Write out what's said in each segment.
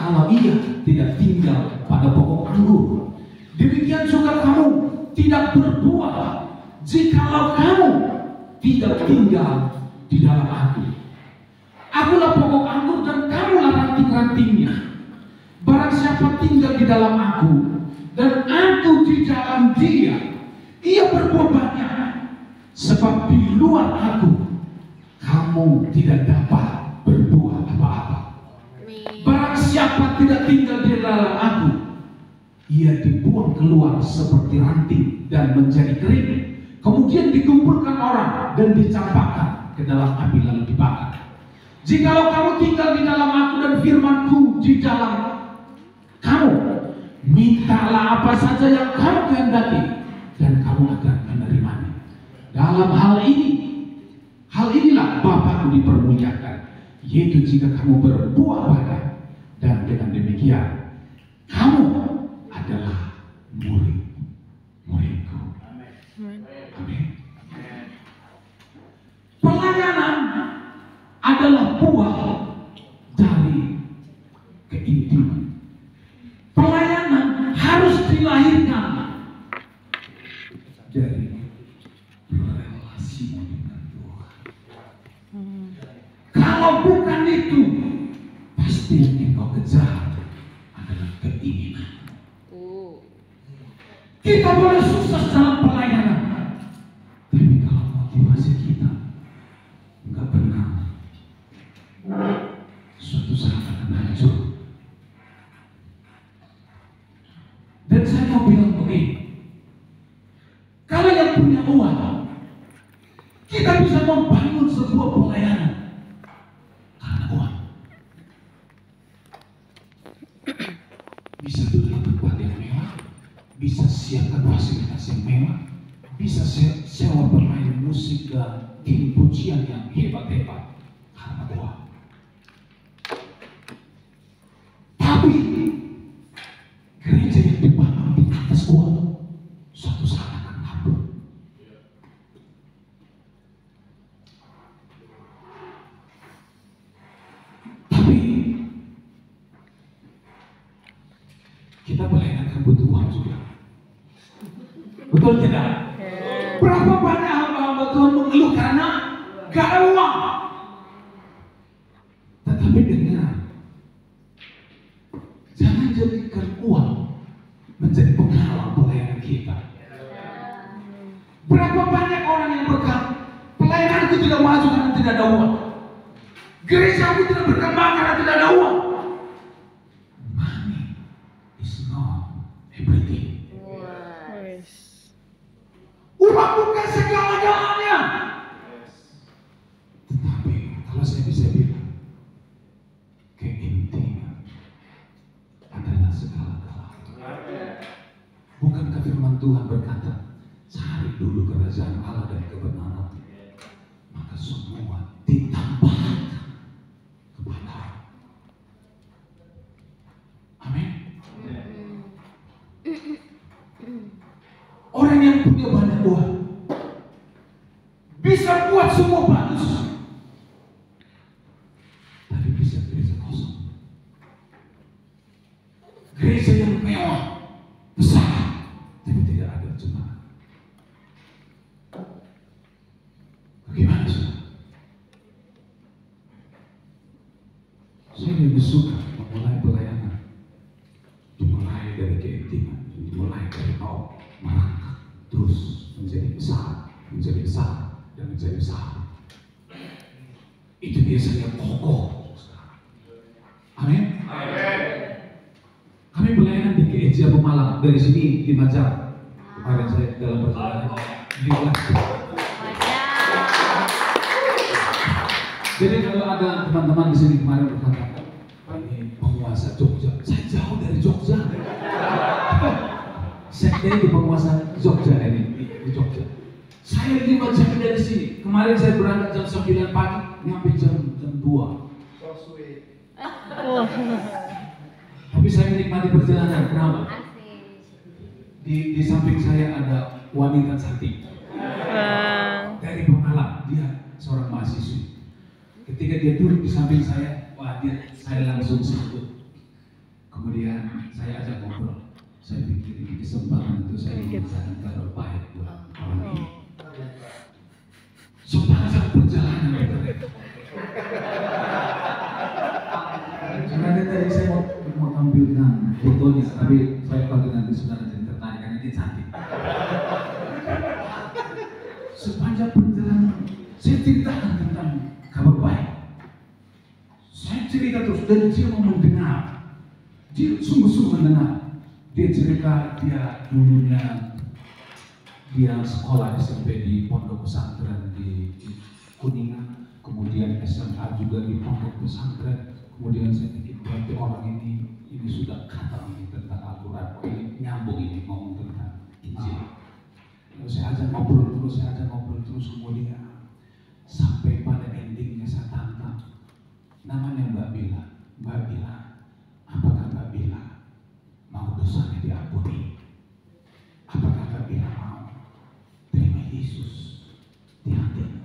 kalau ia tidak tinggal pada pokok anggur. Demikian juga kamu tidak berbuah jikalau kamu tidak tinggal di dalam aku. Akulah pokok anggur dan kamulah ranting-rantingnya. Barang siapa tinggal di dalam aku dan aku di dalam dia, ia berbuah banyak. Sebab di luar aku kamu tidak dapat berbuah apa-apa. Barang siapa tidak tinggal di dalam aku, ia dibuang keluar seperti ranting dan menjadi kering. Kemudian dikumpulkan orang dan dicampakkan ke dalam api lalu dibakar. Jikalau kamu tinggal di dalam aku dan firmanku di dalam kamu, mintalah apa saja yang kamu kehendaki dan kamu akan menerimanya. Dalam hal inilah Bapakku dipermuliakan, yaitu jika kamu berbuah banyak, dan dengan demikian kamu adalah murid-muridku. Amin. Pelayanan adalah buah dari keintiman. Pelayanan harus dilahirkan dari relasi dengan Tuhan. Kalau bukan itu, pasti yang engkau kejar adalah keinginan. Kita boleh sukses dalam pelayanan, tapi kalau motivasi kita nggak benar, suatu saat akan hancur. Dan saya mau bilang begini, kalau yang punya uang, kita bisa membangun sebuah pelayanan karena uang. Bisa duduk di tempat yang mewah, bisa siapkan fasilitas yang mewah, bisa sewa bermain musik dan tim pujian yang hebat-hebat karena uang. Tapi gereja yang dibangun di atas uang suatu saat akan hancur. Tapi kita pelayanan kan butuh uang juga. Betul tidak? Berapa banyak hamba-hamba Tuhan mengeluh karena gak ada uang. Tetapi dengar, jangan jadikan uang menjadi penghalang pelayanan kita. Berapa banyak orang yang berkata, pelayananku tidak maju karena tidak ada uang. Gerejaku tidak berkembang karena tidak ada uang. Money is not everything. Uang bukan segala-galanya. Tetapi kalau saya bisa bilang, keintiman adalah segala-galanya. Bukankah firman Tuhan berkata, cari dulu kerajaan Allah dan kebenaran, maka semua ditambahkan kepada. Amin. Orang yang punya banyak uang bisa buat semua bagus, tapi bisa gereja kosong. Gereja yang mewah, besar, tapi tidak ada jemaat. Bagaimana saudara? Saya lebih suka memulai pelayanan dimulai dari keintiman, dimulai dari mau merangkak terus menjadi besar, menjadi besar, dan menjadi besar. Itu biasanya kokoh. Amin. Kami pelayanan di GEJ Pemalang dari sini 5 jam. Kemarin saya dalam perjalanan 5 jam. Jadi kalau ada teman-teman di sini kemarin berkata, Pak ini penguasa Jogja, saya jauh dari Jogja. Saya di penguasa Jogja ini di Jogja. Saya 5 jam dari sini. Kemarin saya berangkat jam 9 pagi, nyampe jam 2. So sweet. Tapi saya menikmati perjalanan. Kenapa? Di samping saya ada wanita cantik dari Pemalang. Dia seorang mahasiswi. Ketika dia duduk di samping saya, wah saya langsung sebut kesempatan itu saya ingin sangat baik buat orang ini. Sepanjang perjalanan mereka. Karena tadi saya mau tampilkan fotonya, tapi saya pakai nanti saudara jadi tertarik karena dia cantik. Sepanjang perjalanan saya ceritakan tentang kabar baik. Saya cerita terus dan dia mau mendengar. Dia sungguh-sungguh mendengar. Dia cerita dia dulunya dia sekolah SMP di pondok pesantren di Kuningan, kemudian SMA juga di pondok pesantren. Kemudian saya pikir berarti orang ini sudah kata ini tentang Al-Quran, ini nyambung ini ngomong tentang Injil. Lalu saya ajak ngobrol terus, kemudian sampai pada endingnya saya tantang. Namanya Mbak Bila, apakah Mbak Bila mau dosanya diampuni? Apakah Mbak Bila mau terima Yesus di hatinya?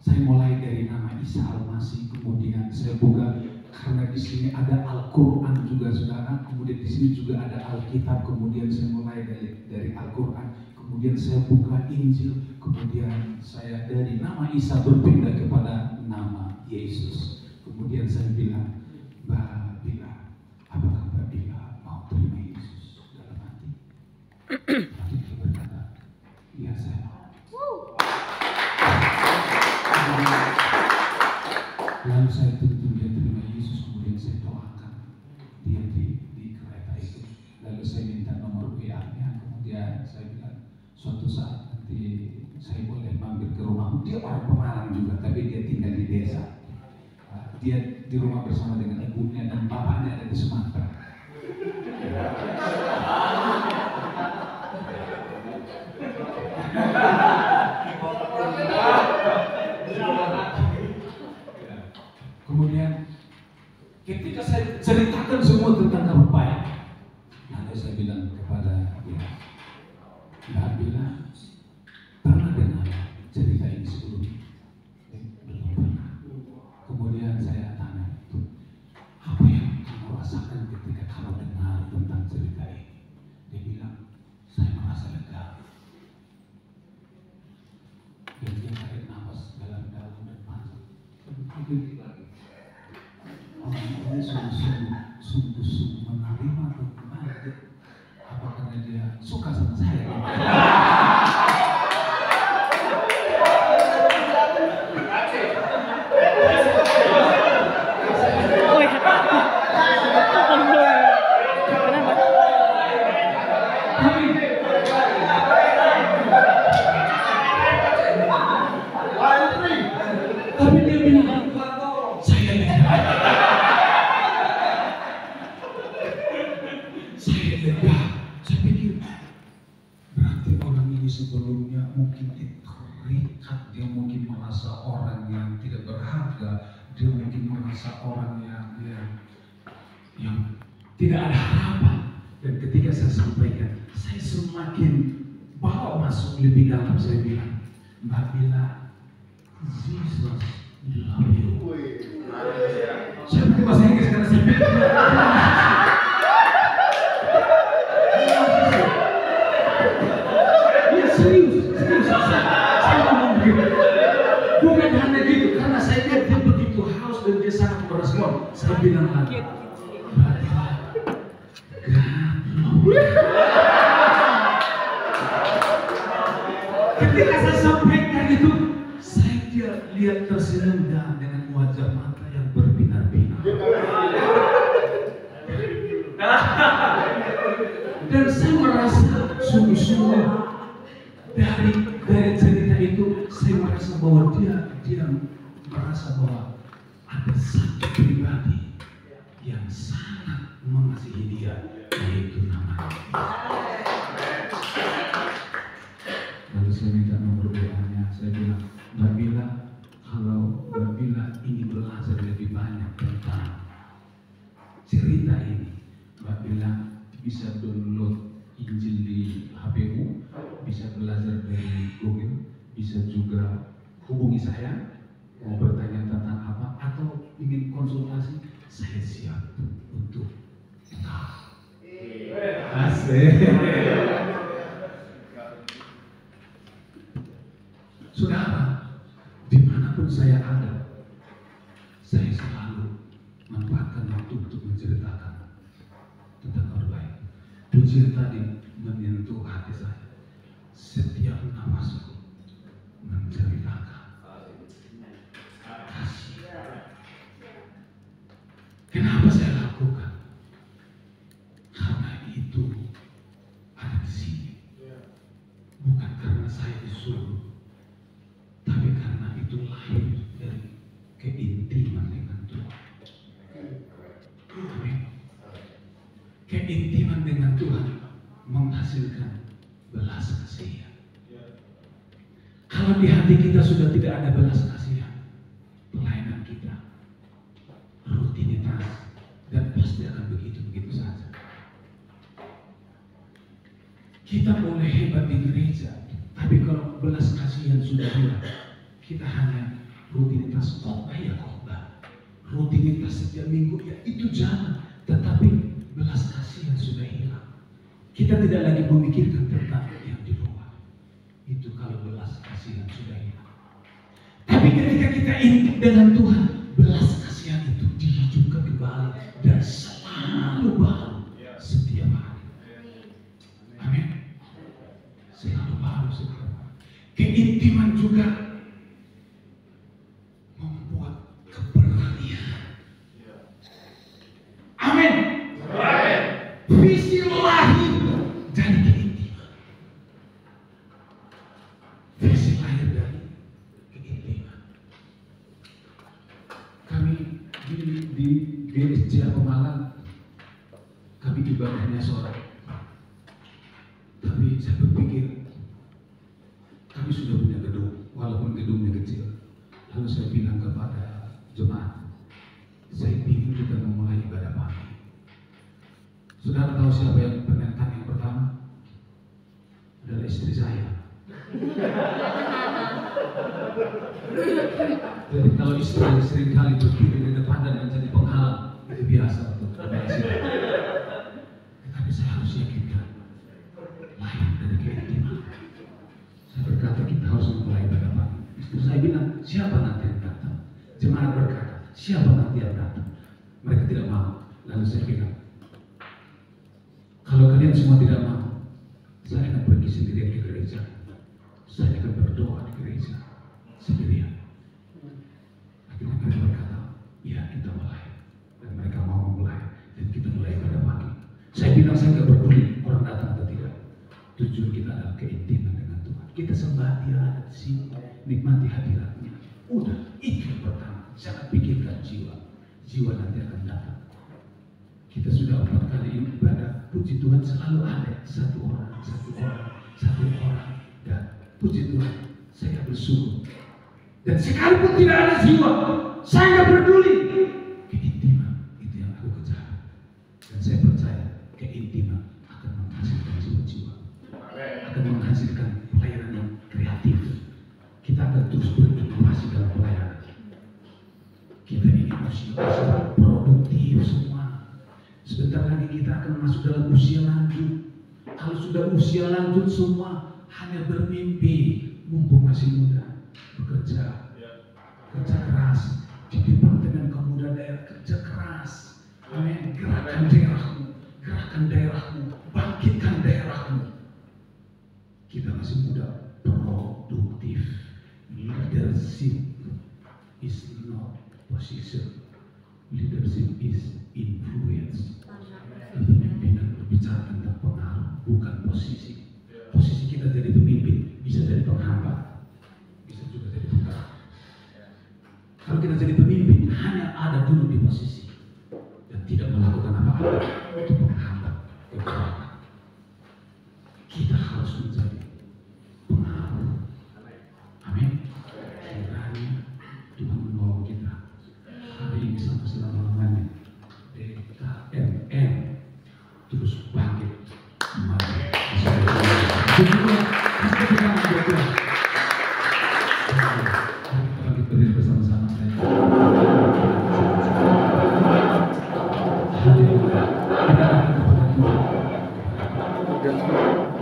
Saya mulai dari nama Isa Al-Masih, kemudian saya buka karena di sini ada Al-Quran juga saudara, kemudian di sini juga ada Alkitab, kemudian saya mulai dari Al-Quran, kemudian saya buka Injil, kemudian saya dari nama Isa berpindah kepada nama Yesus. Kemudian saya bilang, Mbak Bila, apakah Mbak Bila mau terima Yesus dalam hati? Lalu dia berkata, iya saya mau. Lalu saya tuntun dia terima Yesus, kemudian saya doakan dia di kereta itu. Lalu saya minta nomor WA-nya, kemudian saya bilang suatu saat nanti saya boleh mampir ke rumahmu. Dia orang Pemalang juga, tapi dia tinggal di desa. Dia di rumah bersama dengan ibunya dan bapaknya ada di Sumatera. Kemudian ketika saya ceritakan semua tentang kabar baik, lalu saya bilang kepada dia, Mbak Bila, pernah dengar cerita ini sebelumnya? Belum pernah. Kemudian saya tanya, apa yang kamu rasakan ketika kamu dengar tentang cerita ini? Dia bilang, saya merasa lega. Dan dia tarik nafas dalam-dalam dan panjang. Begini lagi. Orang ini sungguh-sungguh menerima atau gimana? Apa karena dia suka sama saya? Tapi dia bilang, saya lega. Saya lega. Saya pikir, berarti orang ini sebelumnya mungkin terikat, dia mungkin merasa orang yang tidak berharga, dia mungkin merasa orang yang tidak ada harapan. Dan ketika saya sampaikan, saya semakin bawa masuk lebih dalam. Saya bilang, Mbak Bila, Jesus love you. Saya pakai bahasa Inggris karena saya pikir ya serius. Saya ngomong begitu. Bukan hanya gitu, karena saya lihat dia begitu haus dan dia sangat merespon. Saya bilang lagi, ketika saya sampaikan itu, saya lihat tersenyum dengan wajah mata yang berbinar-binar. Dan saya merasa sungguh-sungguh dari cerita itu, saya merasa bahwa dia merasa bahwa ada satu pribadi yang sangat mengasihi dia, yaitu namanya. Lalu saya minta nomor WA-nya, saya bilang, Mbak Bila, kalau Mbak Bila ingin belajar lebih banyak tentang cerita ini, Mbak Bila bisa download Injil di HP-mu, bisa belajar dari Google, bisa juga hubungi saya, mau bertanya tentang apa, atau ingin konsultasi, saya siap untuk Saudara, dimanapun saya ada, saya selalu manfaatkan waktu untuk menceritakan tentang orang lain. Pujian tadi menyentuh hati saya. Setiap nafasku menceritakan kasih. Kenapa saya lakukan? Karena itu ada di sini. Bukan karena saya disuruh, tapi karena itu lahir dari keintiman dengan Tuhan. Amin. Keintiman dengan Tuhan menghasilkan belas kasihan. Kalau di hati kita sudah tidak ada belas kasihan, pelayanan kita rutinitas dan pasti akan begitu-begitu saja. Kita boleh hebat di gereja, tapi kalau belas kasihan sudah hilang, kita hanya rutinitas khotbah ya khotbah, rutinitas setiap minggu ya itu jalan, tetapi belas kasihan sudah hilang. Kita tidak lagi memikirkan tentang yang di luar. Itu kalau belas kasihan sudah hilang. Tapi ketika kita intim dengan Tuhan, belas kasihan itu dihidupkan kembali dan selalu baru setiap hari. Amin. Selalu baru setiap hari. Keintiman juga membuat keberanian. Amin. Visi lahir dari keintiman. Visi lahir dari keintiman. Kami di GSJ Pemalang, kami ibadahnya sore. Tapi saya berpikir, kami sudah punya gedung, walaupun gedungnya kecil. Lalu saya bilang kepada jemaat, saya ingin kita memulai ibadah pagi. Saudara tahu siapa yang penentang yang pertama? Adalah istri saya. Jadi kalau istri seringkali berdiri di depan dan menjadi penghalang, itu biasa untuk istri. Tetapi saya harus yakinkan, lahir dari keintiman. Saya berkata kita harus memulai ibadah pagi. Istri saya bilang, siapa nanti yang datang? Jemaat berkata, siapa nanti yang datang? Mereka tidak mau. Lalu saya bilang, kalau kalian semua tidak mau, saya akan pergi sendirian ke gereja. Saya akan berdoa di gereja sendirian. Akhirnya mereka berkata, ya kita mulai. Dan mereka mau memulai. Dan kita mulai pada pagi. Saya bilang saya tidak peduli orang datang atau tidak. Tujuan kita adalah keintiman dengan Tuhan. Kita sembah Dia ada di sini, nikmati hadiratnya. Udah, itu yang pertama. Jangan pikirkan jiwa. Jiwa nanti akan datang. Kita sudah 4 kali ibadah, puji Tuhan selalu ada satu orang. Dan puji Tuhan, saya bersyukur. Dan sekalipun tidak ada jiwa, saya nggak peduli. Keintiman itu yang aku kejar. Dan saya percaya keintiman akan menghasilkan jiwa-jiwa, akan menghasilkan pelayanan yang kreatif. Kita akan terus berinovasi dalam pelayanan. Kita ini usia produktif semua. Sebentar lagi kita akan masuk dalam usia lanjut. Kalau sudah usia lanjut semua hanya bermimpi, mumpung masih muda, bekerja, kerja keras di Departemen Pemuda Daerah, kerja keras. Amin. Gerakan daerahmu, bangkitkan daerahmu. Kita masih muda, produktif. Leadership is not position. Leadership is influence. Kepemimpinan berbicara tentang pengaruh, bukan posisi. Posisi kita jadi pemimpin bisa jadi penghambat, bisa juga jadi penggerak. Kalau kita jadi pemimpin hanya ada dulu di posisi dan tidak melakukan apa-apa, itu penghambat kegerakan. Kita harus menjadi pengaruh. Amin. Kiranya Tuhan menolong kita hari ini sampai selama-lamanya. DKMM terus bangkit kembali. Bangkit berdiri bersama-sama saya. Haleluya. Kita akan kepada Tuhan. Ya.